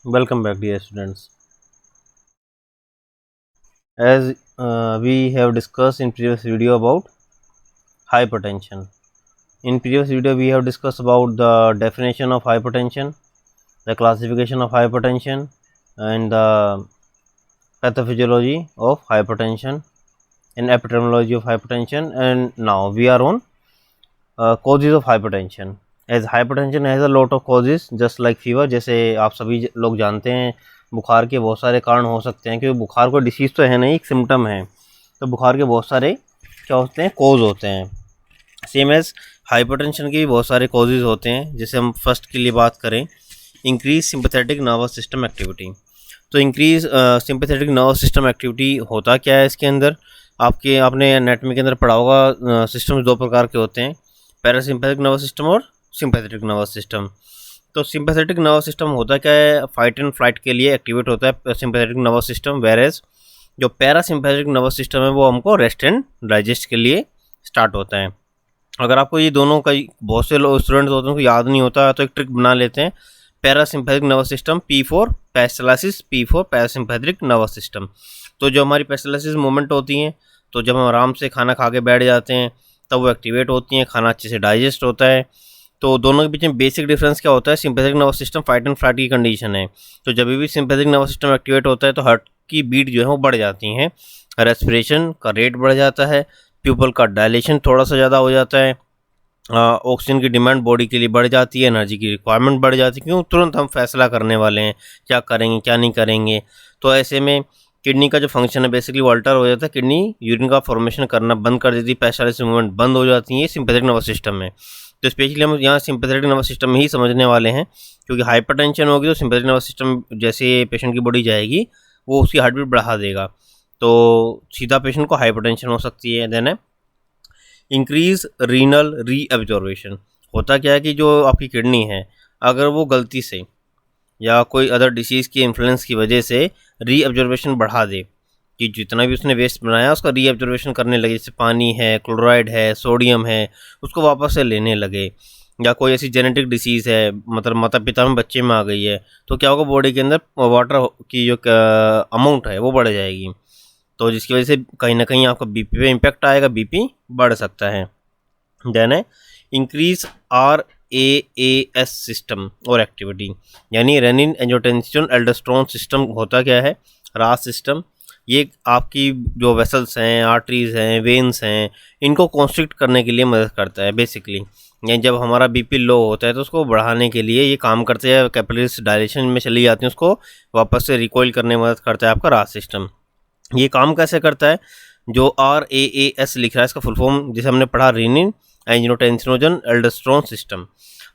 Welcome back, dear students. As we have discussed in previous video about hypertension. In previous video, we have discussed about the definition of hypertension, the classification of hypertension, and the pathophysiology of hypertension and epidemiology of hypertension. And now we are on causes of hypertension. As hypertension has a lot of causes, just like fever. जैसे आप सभी लोग जानते हैं, बुखार के बहुत सारे कारण हो सकते हैं, क्योंकि बुखार कोई डिसीज़ तो है नहीं, एक सिम्टम है। तो बुखार के बहुत सारे क्या होते हैं, कॉज होते हैं। सेम एज हाइपरटेंशन के भी बहुत सारे कॉजेज होते हैं। जैसे हम फर्स्ट के लिए बात करें, increase sympathetic nervous system activity. तो increase sympathetic nervous system activity होता क्या है इसके अंदर? आपने एनाटॉमी के अंदर पढ़ा होगा, सिस्टम दो प्रकार के होते हैं, पैरासिम्पैथिक नर्वस सिस्टम और सिंपैथेटिक नर्वस सिस्टम। तो सिंपैथेटिक नर्वस सिस्टम होता क्या है? फाइट एंड फ्लाइट के लिए एक्टिवेट होता है सिंपैथेटिक नर्वस सिस्टम, वेरेज जो पैरासिम्पैथिक नर्वस सिस्टम है वो हमको रेस्ट एंड डाइजेस्ट के लिए स्टार्ट होता है। अगर आपको ये दोनों का बहुत से लोग स्टूडेंट्स होते हैं उनको याद नहीं होता, तो एक ट्रिक बना लेते हैं। Parasympathetic nervous system P4 पेस्टलासिस, P4 parasympathetic nervous system. तो जो हमारी पेस्टलासिस मूवमेंट होती हैं, तो जब हम आराम से खाना खा के बैठ जाते हैं तब वो एक्टिवेट होती हैं, खाना अच्छे से डाइजेस्ट होता है। तो दोनों के बीच में बेसिक डिफरेंस क्या होता है? Sympathetic nervous system fight and flight की कंडीशन है, तो जब भी सिंपैथेटिक नर्वस सिस्टम एक्टिवेट होता है तो हार्ट की बीट जो है वो बढ़ जाती हैं, रेस्पिरेशन का रेट बढ़ जाता है, प्यूपल का डायलेशन थोड़ा सा ज़्यादा हो जाता है, ऑक्सीजन की डिमांड बॉडी के लिए बढ़ जाती है, एनर्जी की रिक्वायरमेंट बढ़ जाती है, क्यों तुरंत हम फैसला करने वाले हैं क्या करेंगे क्या नहीं करेंगे। तो ऐसे में किडनी का जो फंक्शन है बेसिकली वो अल्टर हो जाता है, किडनी यूरिन का फॉर्मेशन करना बंद कर देती है, पेस्टालिस मूवमेंट बंद हो जाती है सिंपैथेटिक नर्वस सिस्टम में। तो स्पेशली हम यहाँ सिंपैथेटिक नर्वस सिस्टम में ही समझने वाले हैं, क्योंकि हाइपरटेंशन होगी तो सिंपैथेटिक नर्वस सिस्टम जैसे पेशेंट की बॉडी जाएगी वो उसकी हार्ट बीट बढ़ा देगा, तो सीधा पेशेंट को हाइपरटेंशन हो सकती है। देन है इंक्रीज रीनल रीअब्जॉर्वेशन। होता क्या है कि जो आपकी किडनी है अगर वो गलती से या कोई अदर डिसीज़ की इन्फ्लुएंस की वजह से रीअब्जॉर्वेशन बढ़ा दे, कि जितना भी उसने वेस्ट बनाया उसका रीअब्जॉर्वेशन करने लगे, जैसे पानी है, क्लोराइड है, सोडियम है, उसको वापस से लेने लगे, या कोई ऐसी जेनेटिक डिसीज़ है, मतलब माता पिता में बच्चे में आ गई है, तो क्या होगा, बॉडी के अंदर वाटर की जो अमाउंट है वो बढ़ जाएगी, तो जिसकी वजह से कहीं ना कहीं आपका बीपी पे इम्पैक्ट आएगा, बीपी बढ़ सकता है। देन है इंक्रीज RAAS सिस्टम और एक्टिविटी, यानी रेनिन एंजियोटेंसिन एल्डोस्टेरोन सिस्टम। होता क्या है? रास सिस्टम ये आपकी जो वेसल्स हैं, आर्टरीज हैं, वेन्स हैं, इनको कॉन्स्ट्रिक्ट करने के लिए मदद करता है बेसिकली। यानी जब हमारा बीपी लो होता है तो उसको बढ़ाने के लिए ये काम करते हैं, कैपिलरीज डायलेशन में चली जाती हैं, उसको वापस से रिकॉइल करने में मदद करता है आपका रास सिस्टम। ये काम कैसे करता है? जो RAAS लिख रहा है इसका फुल फॉर्म जिसे हमने पढ़ा, रेनिन एंजियोटेंसिनोजन एल्डोस्टेरोन सिस्टम।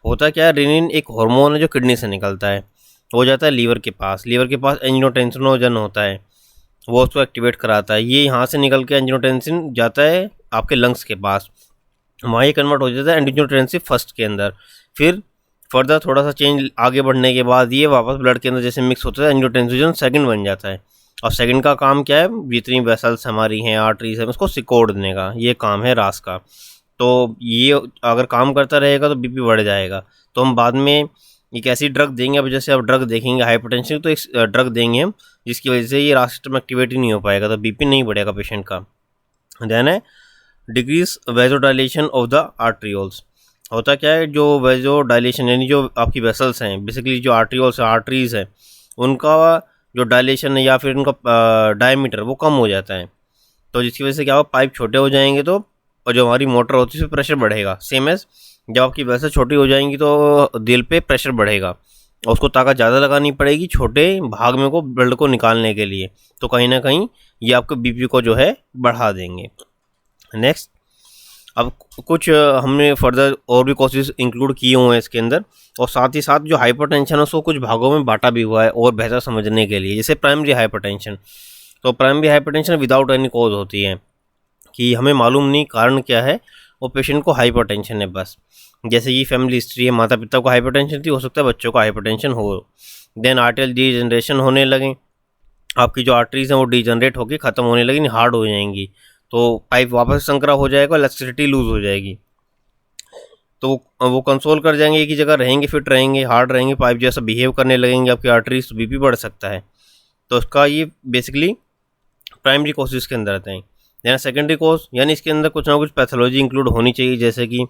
होता क्या है? रेनिन एक हार्मोन है जो किडनी से निकलता है, वो जाता है लीवर के पास, लीवर के पास एंजियोटेंसिनोजन होता है, वो उसको एक्टिवेट कराता है। ये यहाँ से निकल के एंजियोटेंसिन जाता है आपके लंग्स के पास, वहाँ ये कन्वर्ट हो जाता है एंजियोटेंसिन फर्स्ट के अंदर, फिर फर्दर थोड़ा सा चेंज आगे बढ़ने के बाद ये वापस ब्लड के अंदर जैसे मिक्स होता है, एंजियोटेंसिन सेकंड बन जाता है। और सेकंड का काम क्या है? जितनी वेसल्स हमारी हैं, आर्टरीज हैं, उसको सिकोड़ देने का, ये काम है रास का। तो ये अगर काम करता रहेगा तो बीपी बढ़ जाएगा। तो हम बाद में एक ऐसी ड्रग देंगे, अब जैसे आप ड्रग देखेंगे हाइपरटेंशन, तो एक ड्रग देंगे हम जिसकी वजह से ये रास सिस्टम एक्टिवेट ही नहीं हो पाएगा, तो बीपी नहीं बढ़ेगा पेशेंट का। देन है decrease vasodilation of the arterioles. होता क्या है? जो वेजोडाइलेशन यानी जो आपकी वेसल्स हैं, बेसिकली जो आर्ट्रियोल्स आर्टरीज है, उनका जो डायलेशन है या फिर उनका डायमीटर वो कम हो जाता है, तो जिसकी वजह से क्या होगा, पाइप छोटे हो जाएंगे, तो और जो हमारी मोटर होती है उस पर प्रेशर बढ़ेगा। सेम एज जब आपकी वेसल छोटी हो जाएंगी तो दिल पे प्रेशर बढ़ेगा और उसको ताकत ज़्यादा लगानी पड़ेगी छोटे भाग में को ब्लड को निकालने के लिए, तो कहीं ना कहीं ये आपके बीपी को जो है बढ़ा देंगे। नेक्स्ट, अब कुछ हमने फर्दर और भी कॉजेज इंक्लूड किए हुए हैं इसके अंदर, और साथ ही साथ जो हाइपरटेंशन है उसको कुछ भागों में बांटा भी हुआ है और बेहतर समझने के लिए। जैसे प्राइमरी हाइपरटेंशन, तो primary hypertension without any cause होती है, कि हमें मालूम नहीं कारण क्या है, वो पेशेंट को हाइपरटेंशन है बस। जैसे ये फैमिली हिस्ट्री है, माता पिता को हाइपरटेंशन थी, हो सकता है बच्चों को हाइपरटेंशन हो। देन आर्टियल डीजनरेशन होने लगे, आपकी जो आर्टरीज हैं वो डीजनरेट होकर ख़त्म होने लगी, हार्ड हो जाएंगी, तो पाइप वापस संकरा हो जाएगा, इलेक्ट्रिसिटी लूज हो जाएगी। तो वो कंसोल कर जाएंगे, एक ही जगह रहेंगे, फिट रहेंगे, हार्ड रहेंगे, पाइप जैसा बिहेव करने लगेंगे आपकी आर्टरीज, तो बीपी बढ़ सकता है। तो उसका ये बेसिकली प्राइमरी कॉजेज के अंदर आते हैं। देन सेकेंडरी कॉज यानी इसके अंदर कुछ ना कुछ पैथोलॉजी इंक्लूड होनी चाहिए, जैसे कि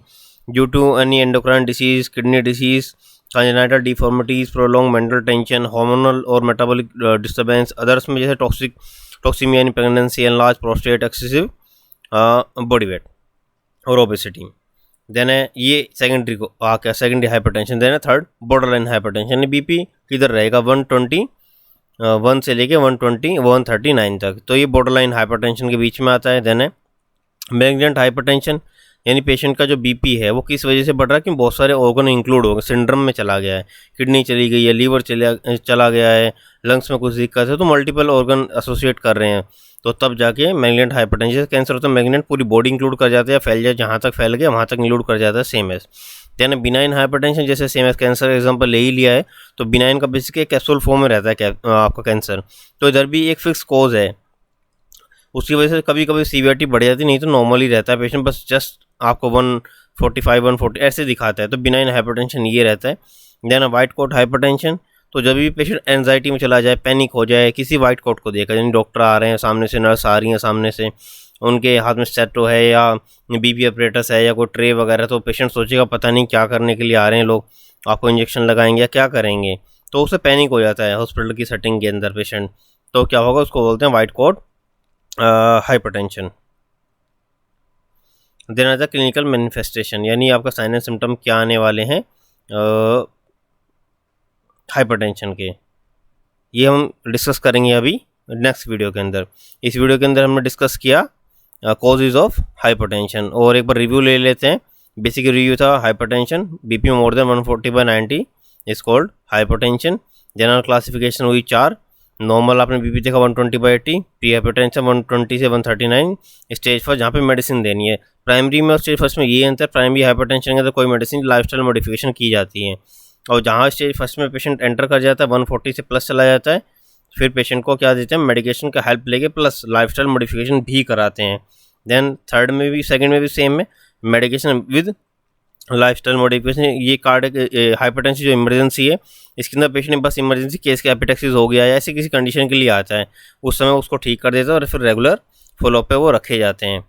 due to any endocrine disease, kidney disease, congenital deformities, prolong mental tension, hormonal और मेटाबॉलिक डिस्टर्बेंस, अदर्स में जैसे टॉक्सीमिया यानी pregnancy, enlarge prostate, excessive body weight और ओबेसिटी। देन है ये सेकेंडरी को क्या सेकेंडरी हाइपरटेंशन। देन है थर्ड बॉर्डरलाइन हाइपरटेंशन, यानी बीपी किधर रहेगा 1 से लेके 120 139 तक, तो ये बॉर्डरलाइन हाइपरटेंशन के बीच में आता है। देन है मैलिग्नेंट हाइपरटेंशन, यानी पेशेंट का जो बीपी है वो किस वजह से बढ़ रहा है कि बहुत सारे ऑर्गन इंक्लूड हो गए, सिंड्रम में चला गया है, किडनी चली गई है, लीवर चला गया है, लंग्स में कुछ दिक्कत है, तो मल्टीपल ऑर्गन एसोसिएट कर रहे हैं, तो तब जाके मैलिग्नेंट हाइपरटेंशन। जैसे कैंसर होता है मैलिग्नेंट पूरी बॉडी इंक्लूड कर जाता है, फैल जाए जहाँ तक फैल गया वहाँ तक इंक्लूड कर जाता है, सेम एज। यानी बिनाइन हाइपरटेंशन जैसे सेम एज कैंसर एग्जांपल ले ही लिया है, तो बिनाइन का बेसिकली कैप्सूल फॉर्म में रहता है आपका कैंसर, तो इधर भी एक फिक्स कॉज है, उसकी वजह से कभी कभी सीवियरिटी बढ़ जाती है, नहीं तो नॉर्मल ही रहता है पेशेंट, बस जस्ट आपको 145 140 ऐसे दिखाता है, तो बिनाइन हाइपरटेंशन ये रहता है। देन वाइट कोट हाइपरटेंशन, तो जब भी पेशेंट एंजाइटी में चला जाए, पैनिक हो जाए, किसी वाइट कोट को देखा, यानी डॉक्टर आ रहे हैं सामने से, नर्स आ रही हैं सामने से, उनके हाथ में स्टेटो है या बीपी अपरेटस है या कोई ट्रे वगैरह, तो पेशेंट सोचेगा पता नहीं क्या करने के लिए आ रहे हैं लोग, आपको इंजेक्शन लगाएंगे या क्या करेंगे, तो उससे पैनिक हो जाता है हॉस्पिटल की सेटिंग के अंदर पेशेंट, तो क्या होगा उसको बोलते हैं वाइट कोट हाइपरटेंशन। देन आता है क्लिनिकल मैनिफेस्टेशन, यानी आपका साइन एंड सिम्टम क्या आने वाले हैं हाइपरटेंशन के, ये हम डिस्कस करेंगे अभी नेक्स्ट वीडियो के अंदर। इस वीडियो के अंदर हमने डिस्कस किया कॉजेज ऑफ हाइपरटेंशन, और एक बार रिव्यू ले लेते हैं। बेसिक रिव्यू था hypertension, BP more than 140/90 is called hypertension. General classification हुई 4, नॉर्मल आपने बीपी देखा 120/80, प्री हाइपरटेंशन 120 से 139, स्टेज फर्स्ट जहाँ पे मेडिसिन देनी है। प्राइमरी में और स्टेज फर्स्ट में ये अंतर, प्राइमरी हाइपरटेंशन के अंदर कोई मेडिसिन लाइफस्टाइल मॉडिफिकेशन की जाती है, और जहाँ स्टेज फर्स्ट में पेशेंट एंटर कर जाता है 140 से प्लस चला जाता है, फिर पेशेंट को क्या देते हैं मेडिकेशन का हेल्प लेके प्लस लाइफस्टाइल मॉडिफिकेशन भी कराते हैं। देन थर्ड में भी सेकंड में भी सेम है, मेडिकेशन विद लाइफस्टाइल मॉडिफिकेशन। ये कार्डियक हाइपरटेंशन जो इमरजेंसी है, इसके अंदर पेशेंट बस इमरजेंसी केस के एपिटेक्सिस हो गया या ऐसी किसी कंडीशन के लिए आता है, उस समय उसको ठीक कर देता है और फिर रेगुलर फॉलोअप पे वो रखे जाते हैं।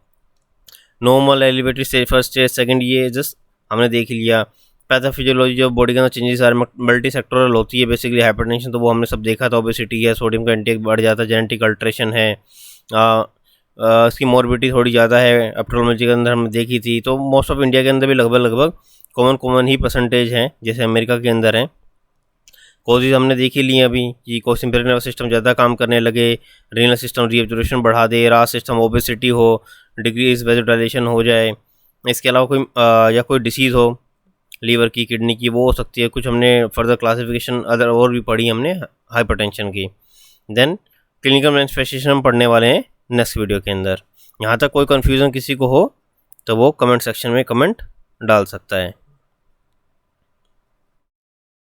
Normal elevated stage first stage second ये जस्ट हमने देख लिया। पैथोफिजियोलॉजी जो बॉडी के अंदर चेंजेस आ रहे हैं, मल्टी सेक्टोरल होती है बेसिकली हाइपरटेंशन, तो वो हमने सब देखा था। ओबेसिटी है, सोडियम का इंटेक बढ़ जाता है, जेनेटिक अल्ट्रेशन है, इसकी मॉर्बिडिटी थोड़ी ज़्यादा है, एप्टोलॉजी के अंदर हमने देखी थी। तो मोस्ट ऑफ इंडिया के अंदर भी लगभग कॉमन ही परसेंटेज हैं, जैसे अमेरिका के अंदर हैं। कॉजेज हमने देख ही लिए अभी कि सिम्पैथेटिक नर्वस सिस्टम ज़्यादा काम करने लगे, रीनल सिस्टम रीअब्जॉर्प्शन बढ़ा दे, रास सिस्टम ओबेसिटी हो, डिक्रीज वेजोडाइलेशन हो जाए, इसके अलावा कोई या कोई डिसीज़ हो लीवर की, किडनी की, वो हो सकती है। कुछ हमने फर्दर क्लासिफिकेशन अदर और भी पढ़ी हमने हाइपरटेंशन की। देन क्लिनिकल मैनिफेस्टेशन हम पढ़ने वाले हैं नेक्स्ट वीडियो के अंदर। यहाँ तक कोई कन्फ्यूज़न किसी को हो तो वो कमेंट सेक्शन में कमेंट डाल सकता है।